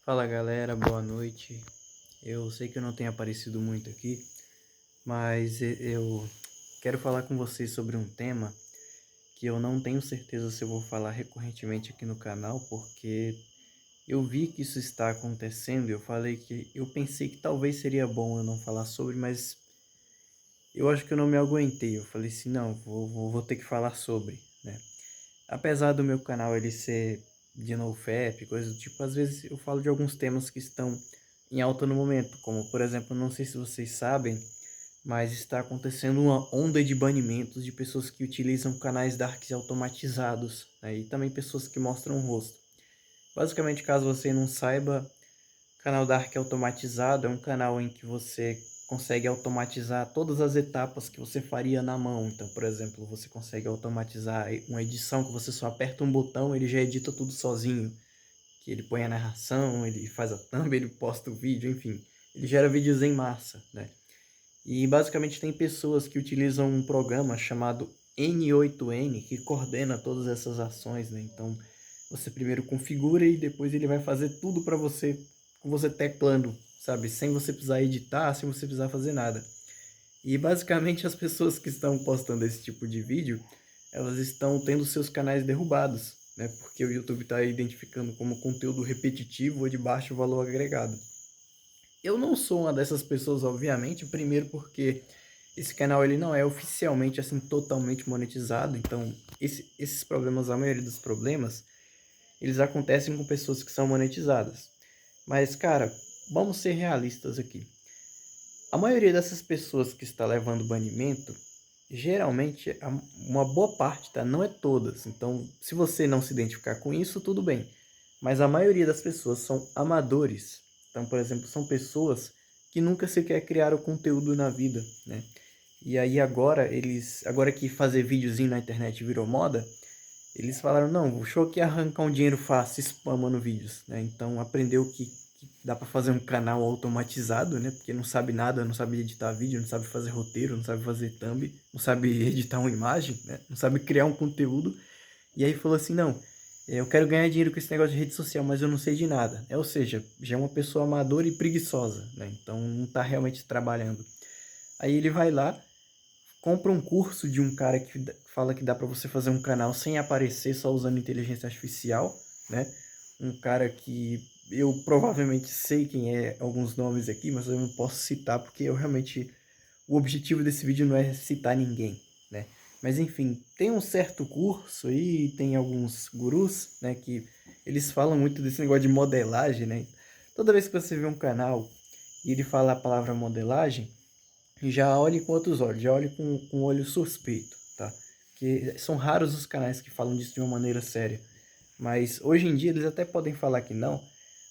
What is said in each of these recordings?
Fala galera, boa noite. Eu sei que eu não tenho aparecido muito aqui, mas eu quero falar com vocês sobre um tema que eu não tenho certeza se eu vou falar recorrentemente aqui no canal, porque eu vi que isso está acontecendo. Eu pensei que talvez seria bom eu não falar sobre, mas eu acho que eu não me aguentei. Eu falei assim, não, vou ter que falar sobre, né? Apesar do meu canal ele ser de NoFap, coisa do tipo, às vezes eu falo de alguns temas que estão em alta no momento, como por exemplo, não sei se vocês sabem, mas está acontecendo uma onda de banimentos de pessoas que utilizam canais darks automatizados, né? E também pessoas que mostram o rosto. Basicamente, caso você não saiba, canal Dark automatizado é um canal em que você consegue automatizar todas as etapas que você faria na mão. Então, por exemplo, você consegue automatizar uma edição que você só aperta um botão, ele já edita tudo sozinho. Que ele põe a narração, ele faz a thumb, ele posta o vídeo, enfim. Ele gera vídeos em massa, né? E basicamente tem pessoas que utilizam um programa chamado N8N que coordena todas essas ações, né? Então, você primeiro configura e depois ele vai fazer tudo para você, com você teclando, sabe? Sem você precisar editar, sem você precisar fazer nada. E basicamente as pessoas que estão postando esse tipo de vídeo, elas estão tendo seus canais derrubados, né? Porque o YouTube está identificando como conteúdo repetitivo ou de baixo valor agregado. Eu não sou uma dessas pessoas, obviamente, primeiro porque esse canal ele não é oficialmente assim totalmente monetizado, então esses problemas, a maioria dos problemas, eles acontecem com pessoas que são monetizadas. Mas, cara, vamos ser realistas aqui. A maioria dessas pessoas que está levando banimento, geralmente, uma boa parte, tá? Não é todas. Então, se você não se identificar com isso, tudo bem. Mas a maioria das pessoas são amadores. Então, por exemplo, são pessoas que nunca sequer criaram conteúdo na vida, né? E aí agora que fazer videozinho na internet virou moda, eles falaram, não, deixa eu aqui arrancar um dinheiro fácil, spamando vídeos, né? Então aprendeu que dá para fazer um canal automatizado, né? Porque não sabe nada, não sabe editar vídeo, não sabe fazer roteiro, não sabe fazer thumb, não sabe editar uma imagem, né? Não sabe criar um conteúdo. E aí falou assim, não, eu quero ganhar dinheiro com esse negócio de rede social, mas eu não sei de nada. Ou seja, já é uma pessoa amadora e preguiçosa, né? Então não está realmente trabalhando. Aí ele vai lá, compra um curso de um cara que fala que dá para você fazer um canal sem aparecer, só usando inteligência artificial, né? Um cara que eu provavelmente sei quem é alguns nomes aqui, mas eu não posso citar porque eu realmente o objetivo desse vídeo não é citar ninguém, né? Mas enfim, tem um certo curso aí, tem alguns gurus, né, que eles falam muito desse negócio de modelagem, né? Toda vez que você vê um canal e ele fala a palavra modelagem, já olhe com outros olhos, já olhe com um olho suspeito, tá? Que são raros os canais que falam disso de uma maneira séria. Mas hoje em dia eles até podem falar que não,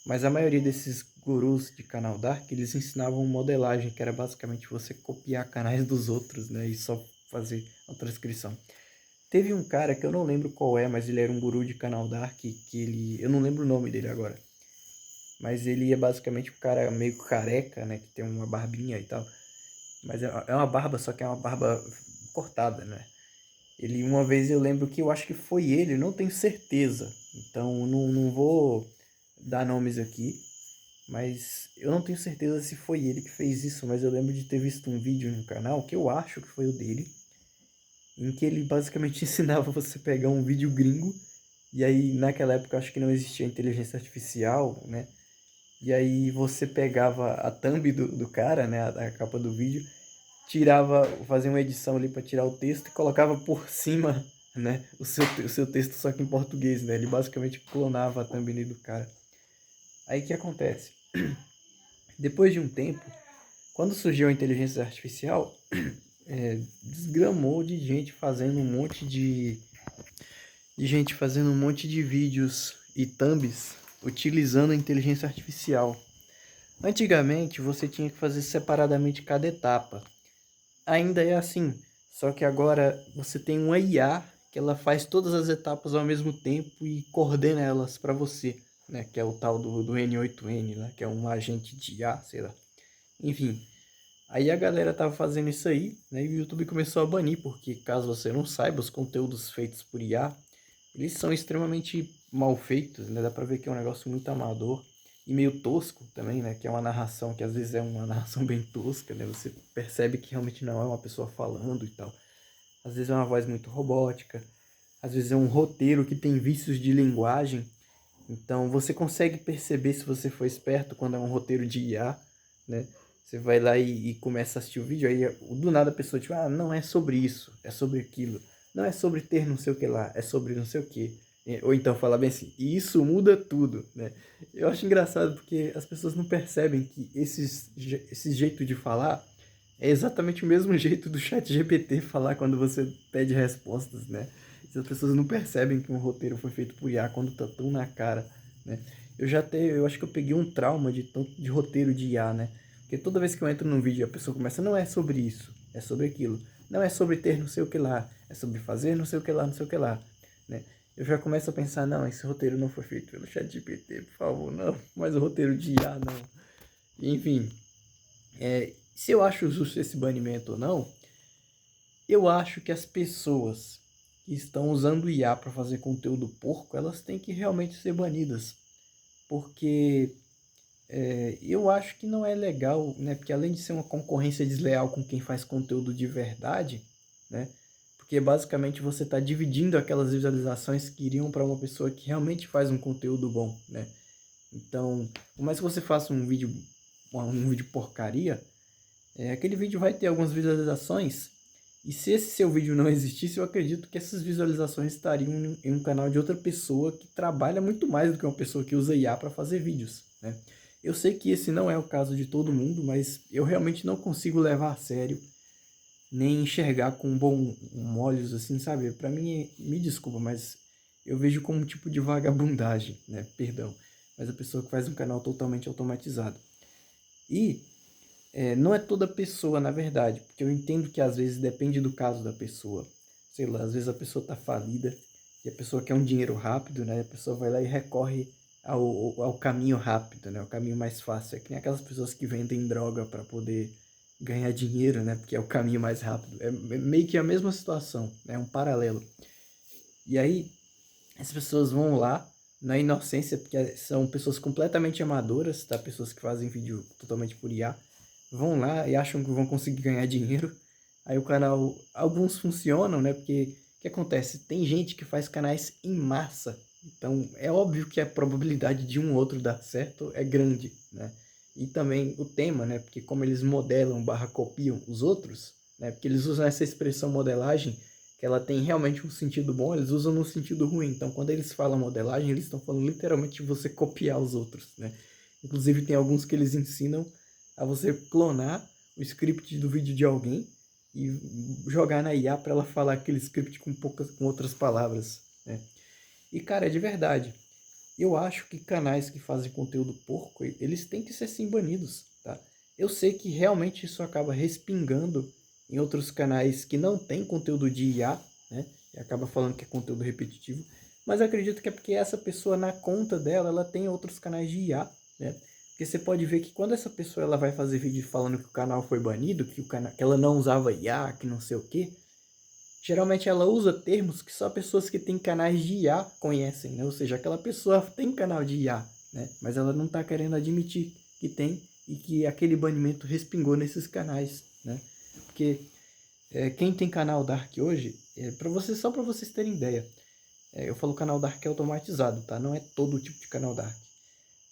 mas a maioria desses gurus de canal Dark, eles ensinavam modelagem, que era basicamente você copiar canais dos outros, né? E só fazer a transcrição. Teve um cara que eu não lembro qual é, mas ele era um guru de canal Dark, que ele... Eu não lembro o nome dele agora. Mas ele é basicamente um cara meio careca, né? Que tem uma barbinha e tal. Mas é uma barba, só que é uma barba cortada, né? Ele, uma vez eu lembro que eu acho que foi ele, não tenho certeza. Então não vou dar nomes aqui. Mas eu não tenho certeza se foi ele que fez isso. Mas eu lembro de ter visto um vídeo no canal, que eu acho que foi o dele. Em que ele basicamente ensinava você a pegar um vídeo gringo. E aí naquela época eu acho que não existia inteligência artificial, né? E aí você pegava a thumb do cara, né? A capa do vídeo, tirava, fazia uma edição ali para tirar o texto e colocava por cima, né, o seu texto só que em português, né? Ele basicamente clonava a thumbnail do cara. Aí o que acontece? Depois de um tempo, quando surgiu a inteligência artificial, desgramou de gente fazendo um monte de vídeos e thumbs utilizando a inteligência artificial. Antigamente você tinha que fazer separadamente cada etapa. Ainda é assim, só que agora você tem uma IA que ela faz todas as etapas ao mesmo tempo e coordena elas para você, né? Que é o tal do N8N, né? Que é um agente de IA, sei lá. Enfim, aí a galera tava fazendo isso aí, né? E o YouTube começou a banir, porque caso você não saiba, os conteúdos feitos por IA, eles são extremamente mal feitos, né? Dá pra ver que é um negócio muito amador. e meio tosco também, né? Que é uma narração que às vezes é uma narração bem tosca, né? Você percebe que realmente não é uma pessoa falando e tal. Às vezes é uma voz muito robótica, às vezes é um roteiro que tem vícios de linguagem. Então você consegue perceber, se você for esperto, quando é um roteiro de IA, né? Você vai lá e começa a assistir o vídeo, aí do nada a pessoa tipo, ah, não é sobre isso, é sobre aquilo. Não é sobre ter não sei o que lá, é sobre não sei o que. Ou então fala bem assim, e isso muda tudo, né? Eu acho engraçado porque as pessoas não percebem que esse jeito de falar é exatamente o mesmo jeito do chat GPT falar quando você pede respostas, né? As pessoas não percebem que um roteiro foi feito por IA quando tá tão na cara, né? Eu acho que eu peguei um trauma de roteiro de IA, né? Porque toda vez que eu entro num vídeo e a pessoa começa, não é sobre isso, é sobre aquilo. Não é sobre ter não sei o que lá, é sobre fazer não sei o que lá, não sei o que lá, né? Eu já começo a pensar, não, esse roteiro não foi feito pelo chat GPT, por favor, não. Mas o roteiro de IA, não. Enfim, se eu acho justo esse banimento ou não, eu acho que as pessoas que estão usando IA para fazer conteúdo porco, elas têm que realmente ser banidas. Porque eu acho que não é legal, né? Porque além de ser uma concorrência desleal com quem faz conteúdo de verdade, né? Porque basicamente você está dividindo aquelas visualizações que iriam para uma pessoa que realmente faz um conteúdo bom, né? Então, por mais que você faça um vídeo porcaria, aquele vídeo vai ter algumas visualizações. E se esse seu vídeo não existisse, eu acredito que essas visualizações estariam em um canal de outra pessoa que trabalha muito mais do que uma pessoa que usa IA para fazer vídeos, né? Eu sei que esse não é o caso de todo mundo, mas eu realmente não consigo levar a sério, nem enxergar com olhos assim, sabe? Para mim, me desculpa, mas eu vejo como um tipo de vagabundagem, né? Perdão. Mas a pessoa que faz um canal totalmente automatizado. E não é toda pessoa, na verdade, porque eu entendo que às vezes depende do caso da pessoa. Sei lá, às vezes a pessoa tá falida e a pessoa quer um dinheiro rápido, né? A pessoa vai lá e recorre ao caminho rápido, né? O caminho mais fácil. É que nem aquelas pessoas que vendem droga para poder ganhar dinheiro, né? Porque é o caminho mais rápido. É meio que a mesma situação, né? É um paralelo. E aí, as pessoas vão lá na inocência, porque são pessoas completamente amadoras, tá? Pessoas que fazem vídeo totalmente por IA, vão lá e acham que vão conseguir ganhar dinheiro. Aí o canal, alguns funcionam, né? Porque o que acontece? Tem gente que faz canais em massa, então é óbvio que a probabilidade de um outro dar certo é grande, né? E também o tema, né? Porque como eles modelam barra copiam os outros, né? Porque eles usam essa expressão modelagem, que ela tem realmente um sentido bom, eles usam no sentido ruim. Então, quando eles falam modelagem, eles estão falando literalmente de você copiar os outros, né? Inclusive, tem alguns que eles ensinam a você clonar o script do vídeo de alguém e jogar na IA para ela falar aquele script com outras palavras, né? E, cara, é de verdade. Eu acho que canais que fazem conteúdo porco, eles têm que ser sim banidos, tá? Eu sei que realmente isso acaba respingando em outros canais que não tem conteúdo de IA, né? E acaba falando que é conteúdo repetitivo, mas acredito que é porque essa pessoa na conta dela, ela tem outros canais de IA, né? Porque você pode ver que quando essa pessoa ela vai fazer vídeo falando que o canal foi banido, que ela não usava IA, que não sei o quê, geralmente ela usa termos que só pessoas que têm canais de IA conhecem, né? Ou seja, aquela pessoa tem canal de IA, né? Mas ela não está querendo admitir que tem e que aquele banimento respingou nesses canais, né? Porque quem tem canal Dark hoje, só para vocês terem ideia, eu falo canal Dark automatizado, tá? Não é todo tipo de canal Dark.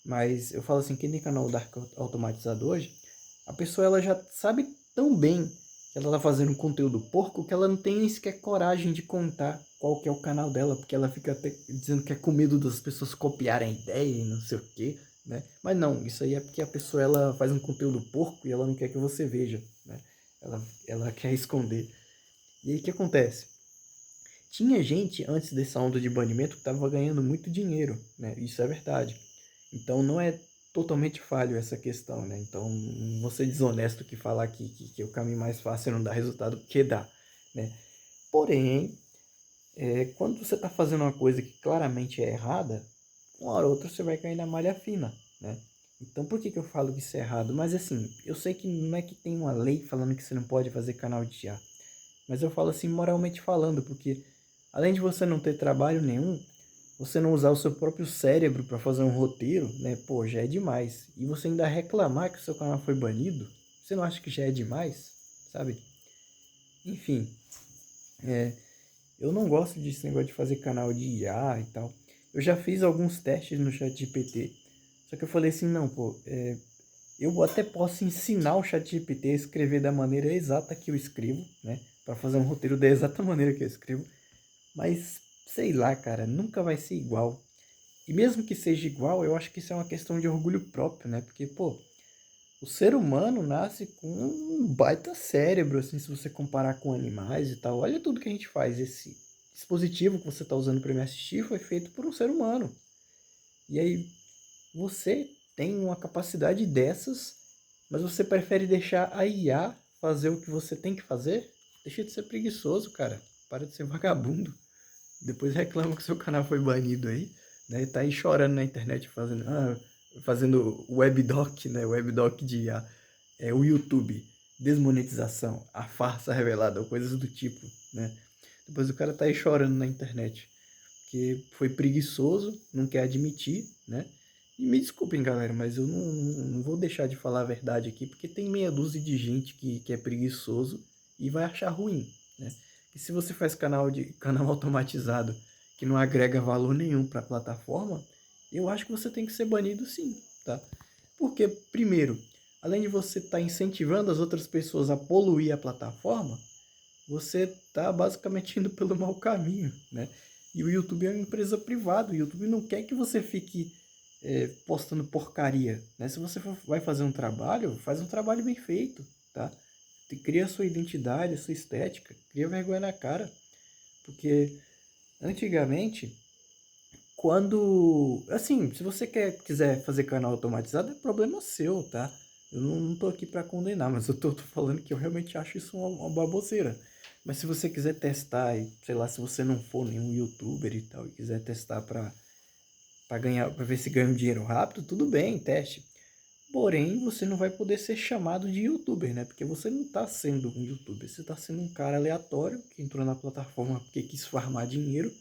Mas eu falo assim, quem tem canal Dark automatizado hoje, a pessoa ela já sabe tão bem que ela tá fazendo um conteúdo porco que ela não tem nem sequer coragem de contar qual que é o canal dela, porque ela fica até dizendo que é com medo das pessoas copiarem a ideia e não sei o que, né? Mas não, isso aí é porque a pessoa ela faz um conteúdo porco e ela não quer que você veja, né? Ela quer esconder. E aí o que acontece? Tinha gente antes dessa onda de banimento que estava ganhando muito dinheiro, né? Isso é verdade. Então não é totalmente falho essa questão, né? Então não vou ser desonesto que falar que o caminho mais fácil é não dar resultado, porque dá, né? Porém, quando você está fazendo uma coisa que claramente é errada, uma hora ou outra você vai cair na malha fina, né? Então por que eu falo que isso é errado? Mas assim, eu sei que não é que tem uma lei falando que você não pode fazer canal de IA, mas eu falo assim moralmente falando, porque além de você não ter trabalho nenhum, você não usar o seu próprio cérebro para fazer um roteiro, né? Pô, já é demais. E você ainda reclamar que o seu canal foi banido, você não acha que já é demais, sabe? Enfim, eu não gosto desse negócio de fazer canal de IA e tal. Eu já fiz alguns testes no ChatGPT, só que eu falei assim, não, pô, eu até posso ensinar o ChatGPT a escrever da maneira exata que eu escrevo, né? Para fazer um roteiro da exata maneira que eu escrevo, mas sei lá, cara, nunca vai ser igual. E mesmo que seja igual, eu acho que isso é uma questão de orgulho próprio, né? Porque, pô, o ser humano nasce com um baita cérebro, assim, se você comparar com animais e tal. Olha tudo que a gente faz. Esse dispositivo que você está usando para me assistir foi feito por um ser humano. E aí, você tem uma capacidade dessas, mas você prefere deixar a IA fazer o que você tem que fazer? Deixa de ser preguiçoso, cara. Para de ser vagabundo. Depois reclama que seu canal foi banido aí, né? E tá aí chorando na internet fazendo webdoc, né? Webdoc de IA. O YouTube, desmonetização, a farsa revelada, ou coisas do tipo, né? Depois o cara tá aí chorando na internet, porque foi preguiçoso, não quer admitir, né? E me desculpem, galera, mas eu não vou deixar de falar a verdade aqui, porque tem meia dúzia de gente que é preguiçoso e vai achar ruim, né? E se você faz canal automatizado que não agrega valor nenhum para a plataforma, eu acho que você tem que ser banido sim, tá? Porque, primeiro, além de você estar incentivando as outras pessoas a poluir a plataforma, você está basicamente indo pelo mau caminho, né? E o YouTube é uma empresa privada, o YouTube não quer que você fique postando porcaria, né? Se você vai fazer um trabalho, faz um trabalho bem feito, tá? Cria a sua identidade, a sua estética, cria vergonha na cara, porque antigamente, assim, se você quiser fazer canal automatizado, é problema seu, tá? Eu não tô aqui para condenar, mas eu tô falando que eu realmente acho isso uma baboseira. Mas se você quiser testar, e sei lá, se você não for nenhum youtuber e tal, e quiser testar para ganhar, para ver se ganha um dinheiro rápido, tudo bem, teste. Porém, você não vai poder ser chamado de youtuber, né? Porque você não está sendo um youtuber, você está sendo um cara aleatório que entrou na plataforma porque quis farmar dinheiro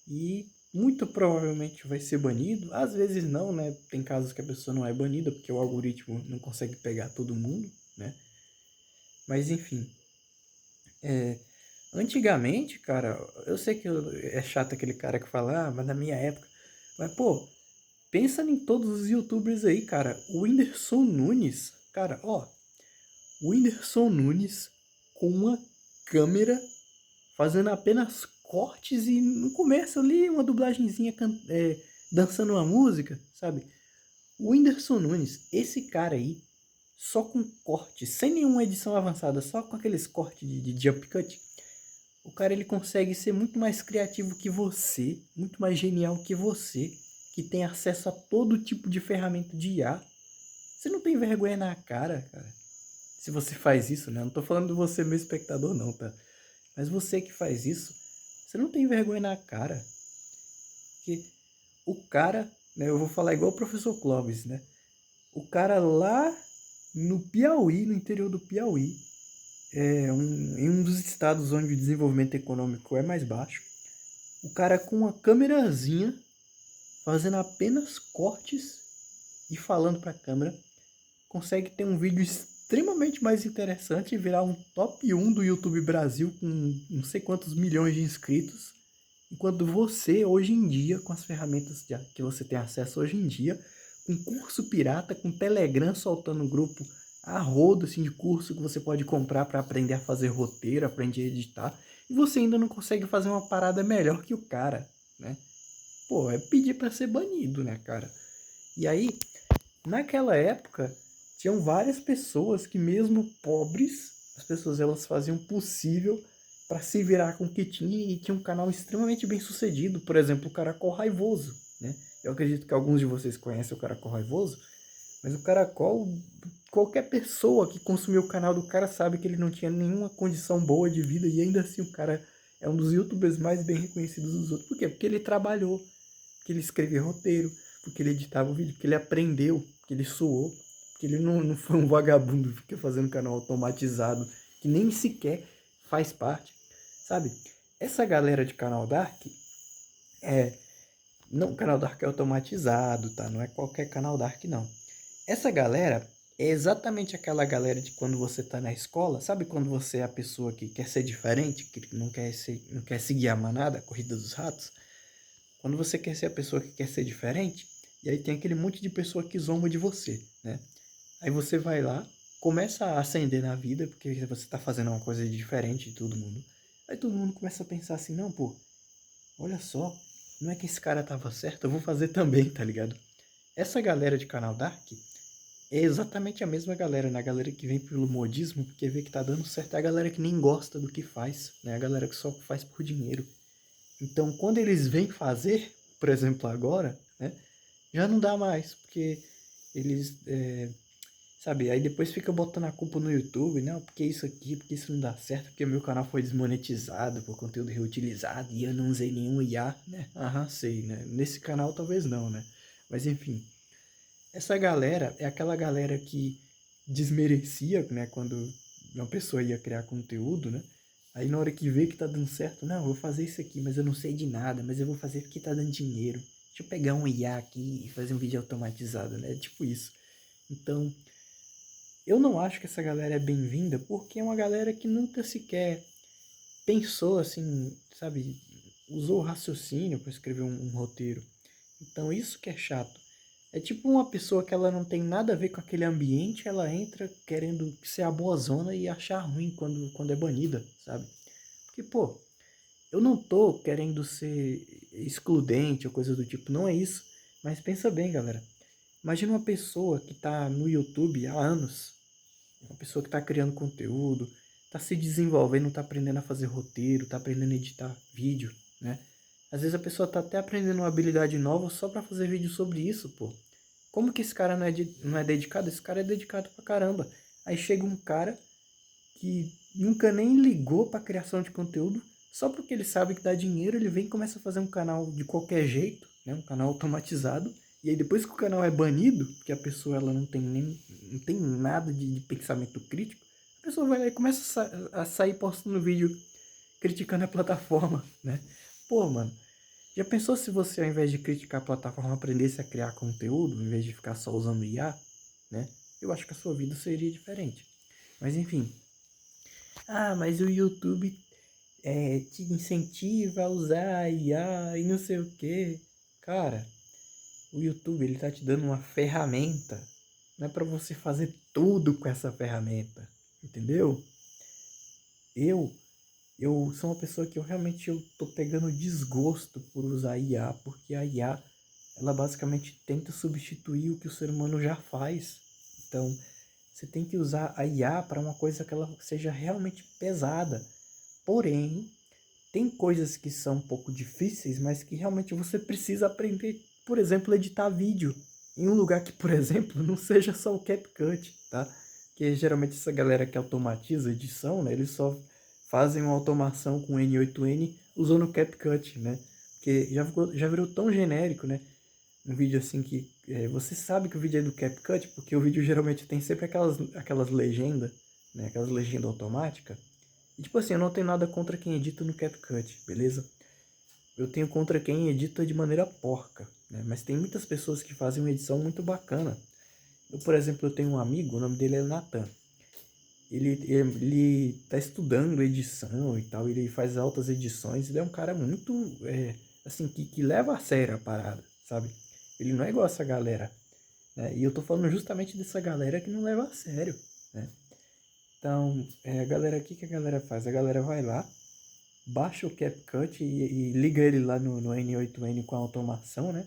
e muito provavelmente vai ser banido. Às vezes não, né? Tem casos que a pessoa não é banida porque o algoritmo não consegue pegar todo mundo, né? Mas enfim, antigamente, cara, eu sei que é chato aquele cara que fala, mas na minha época. Mas, pô, pensa em todos os youtubers aí, cara. O Whindersson Nunes, cara, ó. O Whindersson Nunes com uma câmera fazendo apenas cortes e no começo ali uma dublagenzinha dançando uma música, sabe? O Whindersson Nunes, esse cara aí, só com cortes, sem nenhuma edição avançada, só com aqueles cortes de jump cut, o cara ele consegue ser muito mais criativo que você, muito mais genial que você, que tem acesso a todo tipo de ferramenta de IA. Você não tem vergonha na cara, cara? Se você faz isso, né? Eu não tô falando de você, meu espectador, não, tá? Mas você que faz isso, você não tem vergonha na cara. Que o cara, né? Eu vou falar igual o professor Clóvis, né? O cara lá no Piauí, no interior do Piauí, em um dos estados onde o desenvolvimento econômico é mais baixo, o cara com uma câmerazinha fazendo apenas cortes e falando para a câmera, consegue ter um vídeo extremamente mais interessante e virar um top 1 do YouTube Brasil com não sei quantos milhões de inscritos, enquanto você, hoje em dia, com as ferramentas que você tem acesso hoje em dia, com curso pirata, com Telegram soltando um grupo a rodo assim, de curso que você pode comprar para aprender a fazer roteiro, aprender a editar, e você ainda não consegue fazer uma parada melhor que o cara, né? Pô, é pedir para ser banido, né, cara? E aí, naquela época, tinham várias pessoas que mesmo pobres, as pessoas elas faziam o possível para se virar com o que tinha e tinha um canal extremamente bem sucedido. Por exemplo, o Caracol Raivoso, né? Eu acredito que alguns de vocês conhecem o Caracol Raivoso, mas o Caracol, qualquer pessoa que consumiu o canal do cara sabe que ele não tinha nenhuma condição boa de vida e ainda assim o cara é um dos youtubers mais bem reconhecidos dos outros. Por quê? Porque ele trabalhou, porque ele escrevia roteiro, porque ele editava o vídeo, porque ele aprendeu, porque ele suou, porque ele não foi um vagabundo que fica fazendo canal automatizado, que nem sequer faz parte, sabe? Essa galera de canal Dark, Não, o canal Dark é automatizado, tá? Não é qualquer canal Dark, não. Essa galera é exatamente aquela galera de quando você tá na escola. Sabe quando você é a pessoa que quer ser diferente, que não quer seguir a manada, a corrida dos ratos? Quando você quer ser a pessoa que quer ser diferente, e aí tem aquele monte de pessoa que zomba de você, né? Aí você vai lá, começa a ascender na vida, porque você tá fazendo uma coisa diferente de todo mundo. Aí todo mundo começa a pensar assim, não, pô, olha só, não é que esse cara tava certo, eu vou fazer também, tá ligado? Essa galera de canal Dark é exatamente a mesma galera, né? A galera que vem pelo modismo, porque vê que tá dando certo, é a galera que nem gosta do que faz, né? A galera que só faz por dinheiro. Então, quando eles vêm fazer, por exemplo, agora, né? Já não dá mais, porque eles, sabe, aí depois fica botando a culpa no YouTube, não, porque isso aqui, porque isso não dá certo, porque meu canal foi desmonetizado por conteúdo reutilizado e eu não usei nenhum IA, né? Aham, sei, né? Nesse canal talvez não, né? Mas enfim, essa galera é aquela galera que desmerecia, né, quando uma pessoa ia criar conteúdo, né? Aí na hora que vê que tá dando certo, não, eu vou fazer isso aqui, mas eu não sei de nada, mas eu vou fazer porque tá dando dinheiro. Deixa eu pegar um IA aqui e fazer um vídeo automatizado, né? Tipo isso. Então, eu não acho que essa galera é bem-vinda porque é uma galera que nunca sequer pensou assim, sabe? Usou o raciocínio para escrever um roteiro. Então, isso que é chato. É tipo uma pessoa que ela não tem nada a ver com aquele ambiente, ela entra querendo ser a boazona e achar ruim quando é banida, sabe? Porque, pô, eu não tô querendo ser excludente ou coisa do tipo, não é isso. Mas pensa bem, galera. Imagina uma pessoa que tá no YouTube há anos, uma pessoa que tá criando conteúdo, tá se desenvolvendo, tá aprendendo a fazer roteiro, tá aprendendo a editar vídeo, né? Às vezes a pessoa tá até aprendendo uma habilidade nova só pra fazer vídeo sobre isso, pô. Como que esse cara não é dedicado? Esse cara é dedicado pra caramba. Aí chega um cara que nunca nem ligou pra criação de conteúdo, só porque ele sabe que dá dinheiro, ele vem e começa a fazer um canal de qualquer jeito, né? Um canal automatizado. E aí depois que o canal é banido, porque a pessoa ela não tem nada de pensamento crítico, a pessoa vai lá e começa a sair postando vídeo criticando a plataforma, né? Pô, mano, já pensou se você, ao invés de criticar a plataforma, aprendesse a criar conteúdo, em vez de ficar só usando IA, né? Eu acho que a sua vida seria diferente. Mas enfim. Ah, mas o YouTube te incentiva a usar IA e não sei o que. Cara, o YouTube ele tá te dando uma ferramenta. Não é para você fazer tudo com essa ferramenta. Entendeu? Eu eu sou uma pessoa que eu tô pegando desgosto por usar IA, porque a IA, ela basicamente tenta substituir o que o ser humano já faz. Então, você tem que usar a IA para uma coisa que ela seja realmente pesada. Porém, tem coisas que são um pouco difíceis, mas que realmente você precisa aprender, por exemplo, editar vídeo em um lugar que, por exemplo, não seja só o CapCut, tá? Porque geralmente essa galera que automatiza a edição, né, eles só fazem uma automação com N8N usando o CapCut, né? Porque já virou tão genérico, né? Um vídeo assim que você sabe que o vídeo é do CapCut, porque o vídeo geralmente tem sempre aquelas legendas, né? Aquelas legendas automáticas. E tipo assim, eu não tenho nada contra quem edita no CapCut, beleza? Eu tenho contra quem edita de maneira porca, né? Mas tem muitas pessoas que fazem uma edição muito bacana. Eu, por exemplo, eu tenho um amigo, o nome dele é Nathan. Ele tá estudando edição e tal, ele faz altas edições, ele é um cara muito, assim, que leva a sério a parada, sabe? Ele não é igual essa galera, né? E eu tô falando justamente dessa galera que não leva a sério, né? Então, a galera, o que que a galera faz? A galera vai lá, baixa o CapCut e liga ele lá no N8N com a automação, né?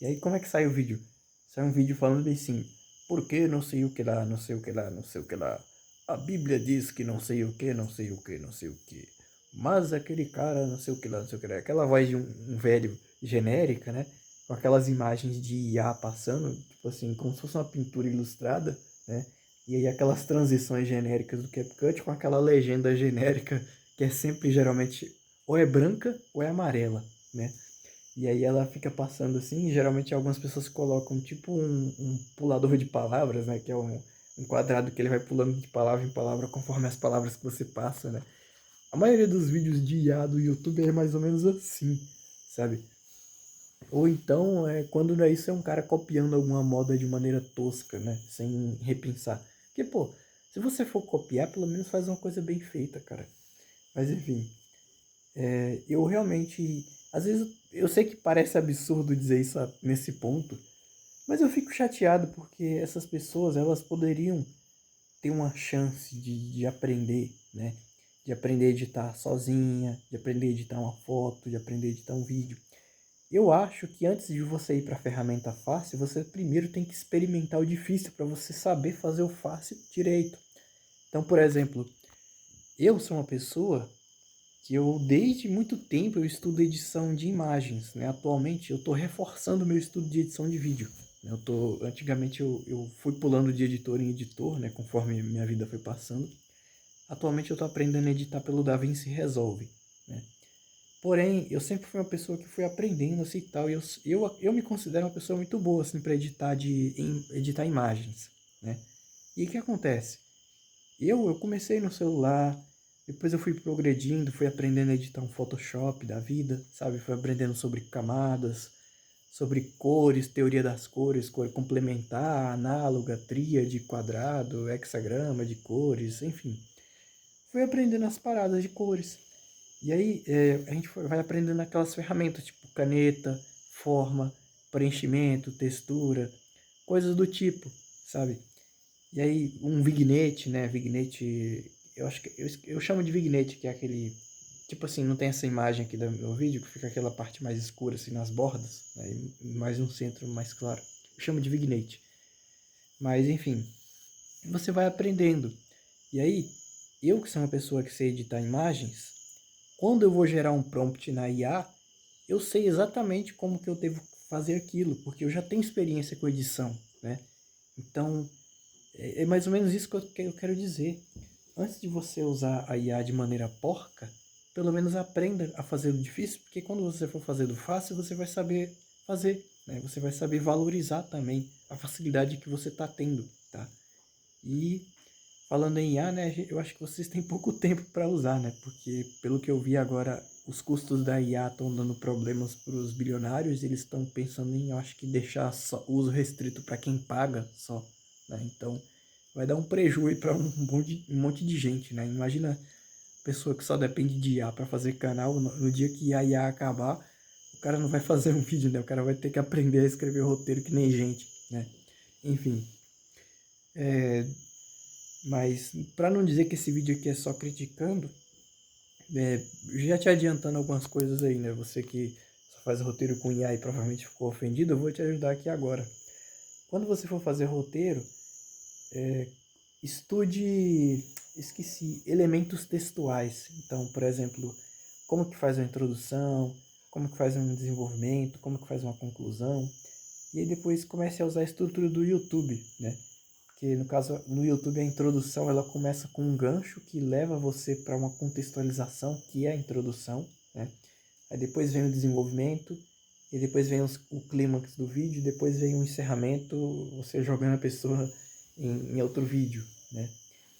E aí como é que sai o vídeo? Sai um vídeo falando bem assim, por que não sei o que lá, não sei o que lá, não sei o que lá. A Bíblia diz que não sei o que, não sei o que, não sei o que. Mas aquele cara, não sei o que lá, não sei o que lá. Aquela voz de um velho genérica, né? Com aquelas imagens de IA passando, tipo assim, como se fosse uma pintura ilustrada, né? E aí aquelas transições genéricas do CapCut com aquela legenda genérica que é sempre geralmente ou é branca ou é amarela, né? E aí ela fica passando assim, e geralmente algumas pessoas colocam tipo um pulador de palavras, né? Que é um quadrado que ele vai pulando de palavra em palavra conforme as palavras que você passa, né? A maioria dos vídeos de IA do YouTube é mais ou menos assim, sabe? Ou então, quando não é isso, é um cara copiando alguma moda de maneira tosca, né? Sem repensar. Porque, pô, se você for copiar, pelo menos faz uma coisa bem feita, cara. Mas enfim, eu realmente. Às vezes eu sei que parece absurdo dizer isso nesse ponto, mas eu fico chateado porque essas pessoas, elas poderiam ter uma chance de aprender, né? De aprender a editar sozinha, de aprender a editar uma foto, de aprender a editar um vídeo. Eu acho que antes de você ir para a ferramenta fácil, você primeiro tem que experimentar o difícil para você saber fazer o fácil direito. Então, por exemplo, eu sou uma pessoa que eu desde muito tempo eu estudo edição de imagens, né? Atualmente eu estou reforçando o meu estudo de edição de vídeo. Antigamente eu fui pulando de editor em editor, né? Conforme minha vida foi passando. Atualmente eu estou aprendendo a editar pelo DaVinci Resolve, né? Porém, eu sempre fui uma pessoa que fui aprendendo assim e tal, e eu me considero uma pessoa muito boa assim para editar imagens, né? E o que acontece? Eu comecei no celular, depois eu fui progredindo, fui aprendendo a editar um Photoshop da vida, sabe? Fui aprendendo sobre camadas, sobre cores, teoria das cores, cor complementar, análoga, tríade, quadrado, hexagrama de cores, enfim. Fui aprendendo as paradas de cores. E aí a gente vai aprendendo aquelas ferramentas, tipo caneta, forma, preenchimento, textura, coisas do tipo, sabe? E aí um vignette, né? Vignette, eu acho que eu chamo de vignette, que é aquele, tipo assim, não tem essa imagem aqui do meu vídeo, que fica aquela parte mais escura assim nas bordas, né? E mais um centro mais claro. Eu chamo de vignette. Mas enfim, você vai aprendendo. E aí, eu que sou uma pessoa que sei editar imagens, quando eu vou gerar um prompt na IA, eu sei exatamente como que eu devo fazer aquilo, porque eu já tenho experiência com edição, né? Então, é mais ou menos isso que eu quero dizer. Antes de você usar a IA de maneira porca, pelo menos aprenda a fazer o difícil, porque quando você for fazer do fácil, você vai saber fazer, né? Você vai saber valorizar também a facilidade que você está tendo, tá? E falando em IA, né, eu acho que vocês têm pouco tempo para usar, né? Porque pelo que eu vi agora, os custos da IA estão dando problemas para os bilionários, eles estão pensando em, eu acho que deixar só uso restrito para quem paga só, né? Então, vai dar um prejuízo para um monte de gente, né? Imagina pessoa que só depende de IA para fazer canal, no dia que a IA acabar, o cara não vai fazer um vídeo, né? O cara vai ter que aprender a escrever roteiro que nem gente, né? Enfim, mas para não dizer que esse vídeo aqui é só criticando, já te adiantando algumas coisas aí, né? Você que só faz roteiro com IA e provavelmente ficou ofendido, eu vou te ajudar aqui agora. Quando você for fazer roteiro, estude, esqueci, elementos textuais. Então, por exemplo, como que faz uma introdução, como que faz um desenvolvimento, como que faz uma conclusão. E aí depois comece a usar a estrutura do YouTube, né? Porque no caso, no YouTube a introdução ela começa com um gancho que leva você para uma contextualização, que é a introdução, né? Aí depois vem o desenvolvimento, e depois vem o clímax do vídeo, depois vem o encerramento, você jogando a pessoa em outro vídeo, né?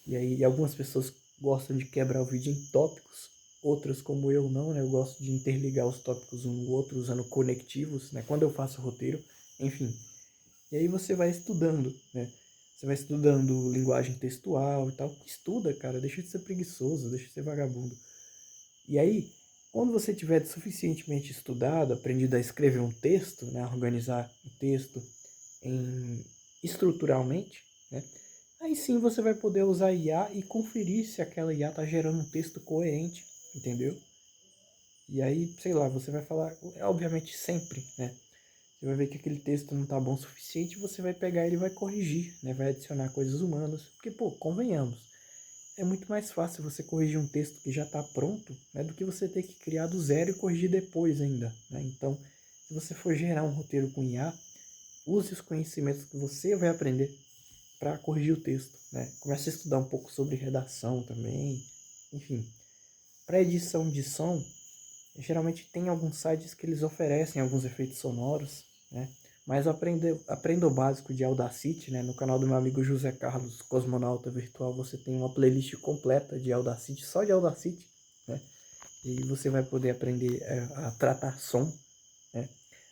E aí algumas pessoas gostam de quebrar o vídeo em tópicos, outras como eu não, né? Eu gosto de interligar os tópicos um no outro usando conectivos, né? Quando eu faço roteiro, enfim. E aí você vai estudando, né? Você vai estudando linguagem textual e tal. Estuda, cara, deixa de ser preguiçoso, deixa de ser vagabundo. E aí, quando você tiver suficientemente estudado, aprendido a escrever um texto, né, a organizar o texto em, estruturalmente, né, aí sim você vai poder usar IA e conferir se aquela IA está gerando um texto coerente, entendeu? E aí, sei lá, você vai falar, obviamente sempre, né? Você vai ver que aquele texto não está bom o suficiente, você vai pegar ele e vai corrigir, né? Vai adicionar coisas humanas. Porque, pô, convenhamos, é muito mais fácil você corrigir um texto que já está pronto, né, do que você ter que criar do zero e corrigir depois ainda, né? Então, se você for gerar um roteiro com IA, use os conhecimentos que você vai aprender para corrigir o texto, né? Comece a estudar um pouco sobre redação também, enfim. Para edição de som, geralmente tem alguns sites que eles oferecem alguns efeitos sonoros, né? Mas aprenda o básico de Audacity, né? No canal do meu amigo José Carlos, Cosmonauta Virtual, você tem uma playlist completa de Audacity, só de Audacity, né? E você vai poder aprender a tratar som, né?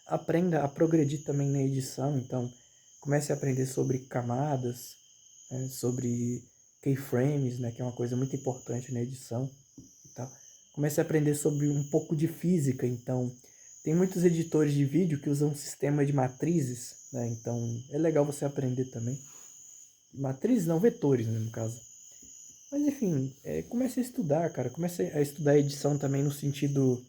aprenda a progredir também na edição. Então, comece a aprender sobre camadas, né, sobre keyframes, né, que é uma coisa muito importante na edição e tal. Comece a aprender sobre um pouco de física. Então, tem muitos editores de vídeo que usam um sistema de matrizes, né, então é legal você aprender também. Matrizes não, vetores, né, no caso. Mas enfim, comece a estudar, cara. Comece a estudar edição também no sentido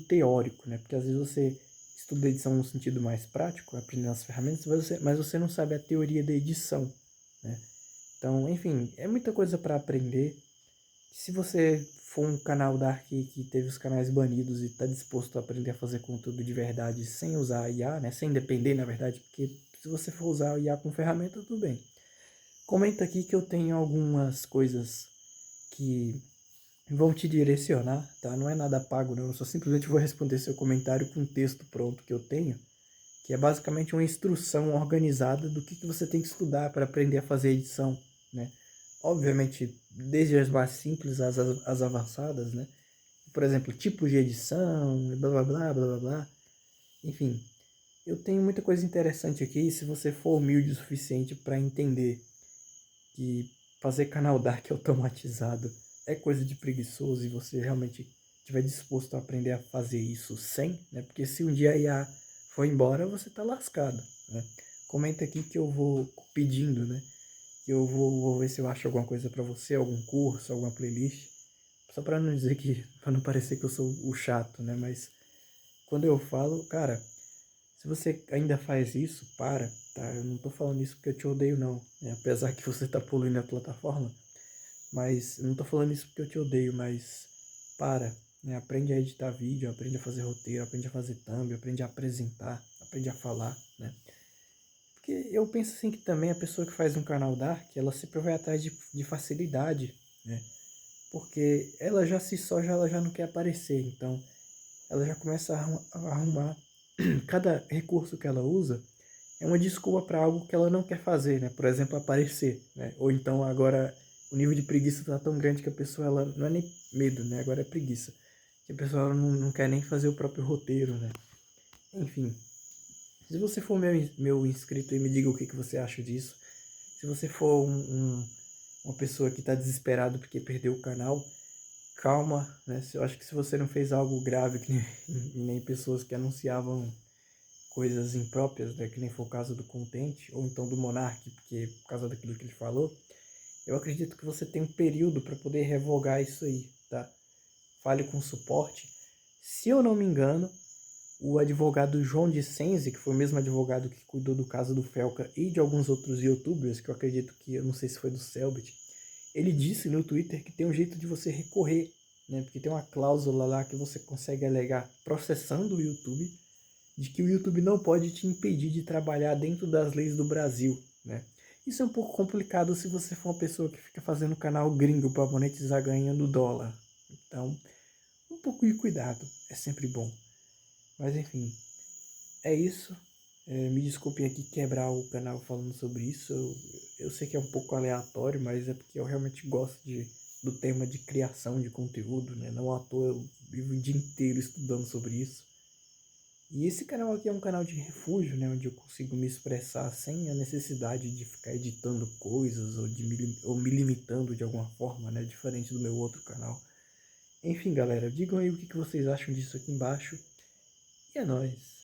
teórico, né? Porque às vezes você estuda edição no sentido mais prático, aprendendo as ferramentas, mas você não sabe a teoria da edição, né? Então, enfim, é muita coisa para aprender. Se você for um canal Dark que teve os canais banidos e está disposto a aprender a fazer conteúdo de verdade sem usar IA, né? Sem depender, na verdade, porque se você for usar o IA com ferramenta, tudo bem. Comenta aqui que eu tenho algumas coisas que vão te direcionar, tá? Não é nada pago, não. Eu só simplesmente vou responder seu comentário com um texto pronto que eu tenho, que é basicamente uma instrução organizada do que você tem que estudar para aprender a fazer edição, né? Obviamente, desde as mais simples às avançadas, né? Por exemplo, tipos de edição, blá blá blá blá blá blá. Enfim, eu tenho muita coisa interessante aqui. Se você for humilde o suficiente para entender que fazer canal dark automatizado é coisa de preguiçoso e você realmente estiver disposto a aprender a fazer isso sem, né? Porque se um dia a IA for embora, você tá lascado, né? Comenta aqui que eu vou pedindo, né? Que eu vou ver se eu acho alguma coisa para você, algum curso, alguma playlist. Só para não dizer que, para não parecer que eu sou o chato, né? Mas quando eu falo, cara, se você ainda faz isso, para, tá? Eu não tô falando isso porque eu te odeio, não, né? Apesar que você tá poluindo a plataforma, mas eu não tô falando isso porque eu te odeio, mas para, né? Aprende a editar vídeo, aprende a fazer roteiro, aprende a fazer thumb, aprende a apresentar, aprende a falar, né? Porque eu penso assim que também a pessoa que faz um canal Dark, ela sempre vai atrás de facilidade, né? Porque ela já se só já ela já não quer aparecer, então ela já começa a arrumar cada recurso que ela usa é uma desculpa para algo que ela não quer fazer, né? Por exemplo, aparecer, né? Ou então agora o nível de preguiça está tão grande que a pessoa ela não é nem medo, né? Agora é preguiça. Que a pessoa ela não quer nem fazer o próprio roteiro, né? Enfim, se você for meu inscrito e me diga o que você acha disso. Se você for uma pessoa que está desesperado porque perdeu o canal, calma, né? Eu acho que se você não fez algo grave, que nem, nem pessoas que anunciavam coisas impróprias, né, que nem foi o caso do Contente, ou então do Monark, porque por causa daquilo que ele falou, eu acredito que você tem um período para poder revogar isso aí, tá? Fale com o suporte. Se eu não me engano, o advogado João de Senzi, que foi o mesmo advogado que cuidou do caso do Felca e de alguns outros youtubers, que eu acredito que, eu não sei se foi do Selbit, ele disse no Twitter que tem um jeito de você recorrer, né? Porque tem uma cláusula lá que você consegue alegar processando o YouTube, de que o YouTube não pode te impedir de trabalhar dentro das leis do Brasil, né? Isso é um pouco complicado se você for uma pessoa que fica fazendo canal gringo para monetizar ganhando dólar. Então, um pouco de cuidado é sempre bom. Mas enfim, é isso. Me desculpem aqui quebrar o canal falando sobre isso. Eu sei que é um pouco aleatório, mas é porque eu realmente gosto do tema de criação de conteúdo, né? Não à toa eu vivo o dia inteiro estudando sobre isso. E esse canal aqui é um canal de refúgio, né, onde eu consigo me expressar sem a necessidade de ficar editando coisas ou me limitando de alguma forma, né, diferente do meu outro canal. Enfim, galera, digam aí o que vocês acham disso aqui embaixo. E é nóis!